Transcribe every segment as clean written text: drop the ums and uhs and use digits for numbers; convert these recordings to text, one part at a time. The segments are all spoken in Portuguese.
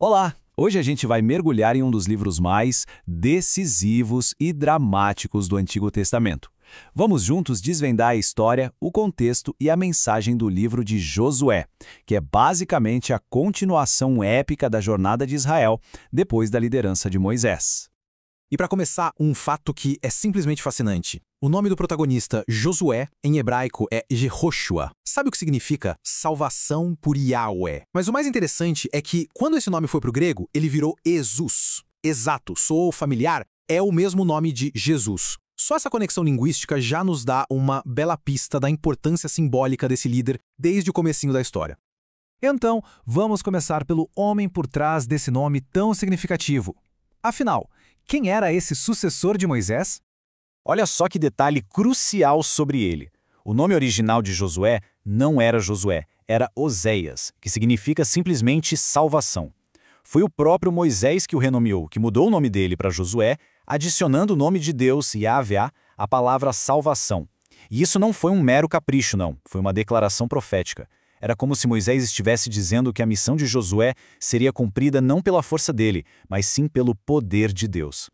Olá! Hoje a gente vai mergulhar em um dos livros mais decisivos e dramáticos do Antigo Testamento. Vamos juntos desvendar a história, o contexto e a mensagem do livro de Josué, que é basicamente a continuação épica da jornada de Israel depois da liderança de Moisés. E para começar, um fato que é simplesmente fascinante. O nome do protagonista, Josué, em hebraico é Jehoshua. Sabe o que significa salvação por Yahweh? Mas o mais interessante é que, quando esse nome foi para o grego, ele virou Jesus. Exato, sou familiar, é o mesmo nome de Jesus. Só essa conexão linguística já nos dá uma bela pista da importância simbólica desse líder desde o comecinho da história. Então, vamos começar pelo homem por trás desse nome tão significativo. Afinal, quem era esse sucessor de Moisés? Olha só que detalhe crucial sobre ele. O nome original de Josué não era Josué, era Oséias, que significa simplesmente salvação. Foi o próprio Moisés que o renomeou, que mudou o nome dele para Josué, adicionando o nome de Deus, Yahvé, à palavra salvação. E isso não foi um mero capricho, não. Foi uma declaração profética. Era como se Moisés estivesse dizendo que a missão de Josué seria cumprida não pela força dele, mas sim pelo poder de Deus.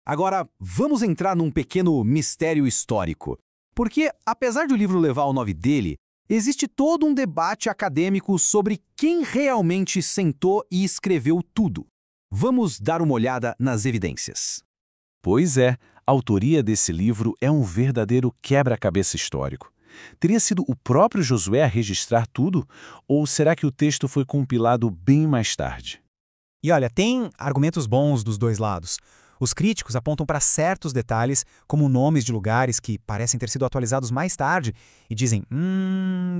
Agora, vamos entrar num pequeno mistério histórico. Porque, apesar de o livro levar o nome dele, existe todo um debate acadêmico sobre quem realmente sentou e escreveu tudo. Vamos dar uma olhada nas evidências. Pois é, a autoria desse livro é um verdadeiro quebra-cabeça histórico. Teria sido o próprio Josué a registrar tudo? Ou será que o texto foi compilado bem mais tarde? E olha, tem argumentos bons dos dois lados. Os críticos apontam para certos detalhes, como nomes de lugares que parecem ter sido atualizados mais tarde, e dizem,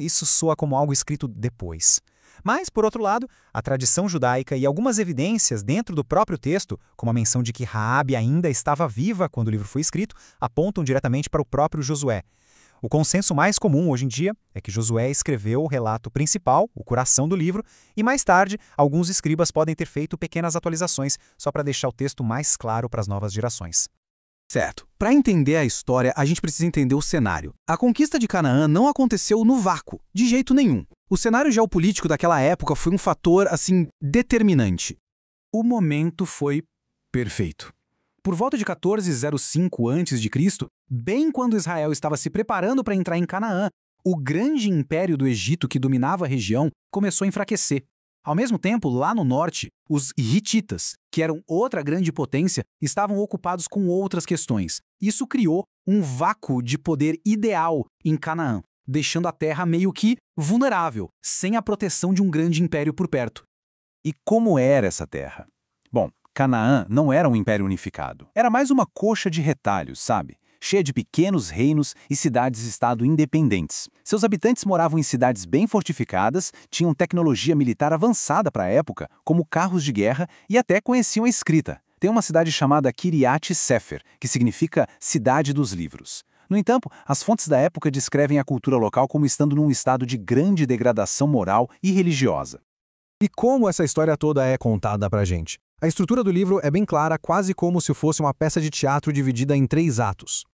isso soa como algo escrito depois. Mas, por outro lado, a tradição judaica e algumas evidências dentro do próprio texto, como a menção de que Raabe ainda estava viva quando o livro foi escrito, apontam diretamente para o próprio Josué. O consenso mais comum hoje em dia é que Josué escreveu o relato principal, o coração do livro, e mais tarde, alguns escribas podem ter feito pequenas atualizações só para deixar o texto mais claro para as novas gerações. Certo. Para entender a história, a gente precisa entender o cenário. A conquista de Canaã não aconteceu no vácuo, de jeito nenhum. O cenário geopolítico daquela época foi um fator, determinante. O momento foi perfeito. Por volta de 1405 a.C., bem quando Israel estava se preparando para entrar em Canaã, o grande império do Egito que dominava a região começou a enfraquecer. Ao mesmo tempo, lá no norte, os hititas, que eram outra grande potência, estavam ocupados com outras questões. Isso criou um vácuo de poder ideal em Canaã, deixando a terra meio que vulnerável, sem a proteção de um grande império por perto. E como era essa terra? Bom, Canaã não era um império unificado. Era mais uma coxa de retalhos, sabe? Cheia de pequenos reinos e cidades-estado independentes. Seus habitantes moravam em cidades bem fortificadas, tinham tecnologia militar avançada para a época, como carros de guerra, e até conheciam a escrita. Tem uma cidade chamada Kiriat Sefer, que significa Cidade dos Livros. No entanto, as fontes da época descrevem a cultura local como estando num estado de grande degradação moral e religiosa. E como essa história toda é contada pra gente? A estrutura do livro é bem clara, quase como se fosse uma peça de teatro dividida em 3 atos.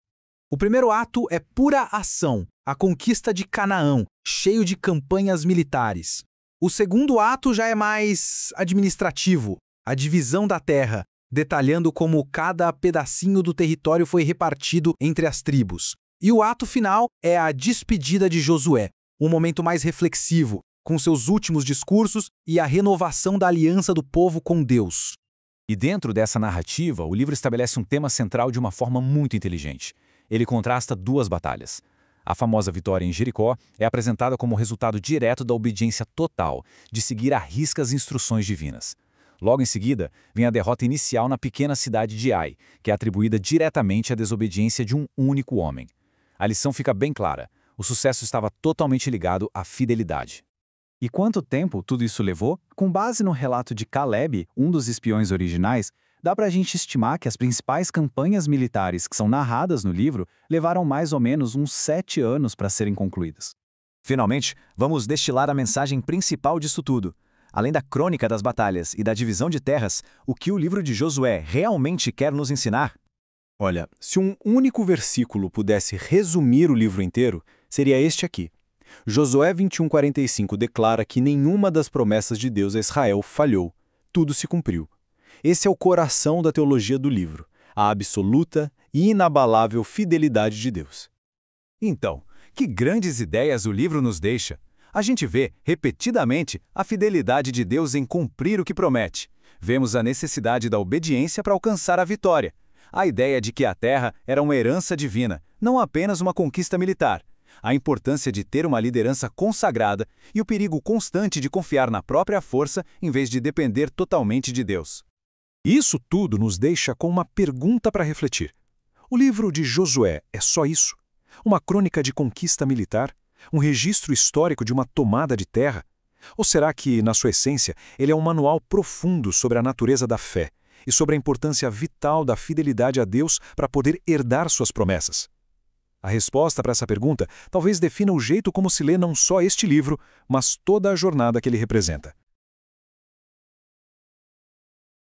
O primeiro ato é pura ação, a conquista de Canaã, cheio de campanhas militares. O segundo ato já é mais administrativo, a divisão da terra, detalhando como cada pedacinho do território foi repartido entre as tribos. E o ato final é a despedida de Josué, um momento mais reflexivo, com seus últimos discursos e a renovação da aliança do povo com Deus. E dentro dessa narrativa, o livro estabelece um tema central de uma forma muito inteligente. Ele contrasta 2 batalhas. A famosa vitória em Jericó é apresentada como resultado direto da obediência total, de seguir à risca as instruções divinas. Logo em seguida, vem a derrota inicial na pequena cidade de Ai, que é atribuída diretamente à desobediência de um único homem. A lição fica bem clara: o sucesso estava totalmente ligado à fidelidade. E quanto tempo tudo isso levou? Com base no relato de Caleb, um dos espiões originais, dá pra gente estimar que as principais campanhas militares que são narradas no livro levaram mais ou menos uns 7 anos para serem concluídas. Finalmente, vamos destilar a mensagem principal disso tudo. Além da crônica das batalhas e da divisão de terras, o que o livro de Josué realmente quer nos ensinar? Olha, se um único versículo pudesse resumir o livro inteiro, seria este aqui. Josué 21:45 declara que nenhuma das promessas de Deus a Israel falhou. tudo se cumpriu. Esse é o coração da teologia do livro, a absoluta e inabalável fidelidade de Deus. Então, que grandes ideias o livro nos deixa! A gente vê, repetidamente, a fidelidade de Deus em cumprir o que promete. Vemos a necessidade da obediência para alcançar a vitória. A ideia de que a terra era uma herança divina, não apenas uma conquista militar. A importância de ter uma liderança consagrada e o perigo constante de confiar na própria força em vez de depender totalmente de Deus. Isso tudo nos deixa com uma pergunta para refletir. O livro de Josué é só isso? Uma crônica de conquista militar? Um registro histórico de uma tomada de terra? Ou será que, na sua essência, ele é um manual profundo sobre a natureza da fé e sobre a importância vital da fidelidade a Deus para poder herdar suas promessas? A resposta para essa pergunta talvez defina o jeito como se lê não só este livro, mas toda a jornada que ele representa.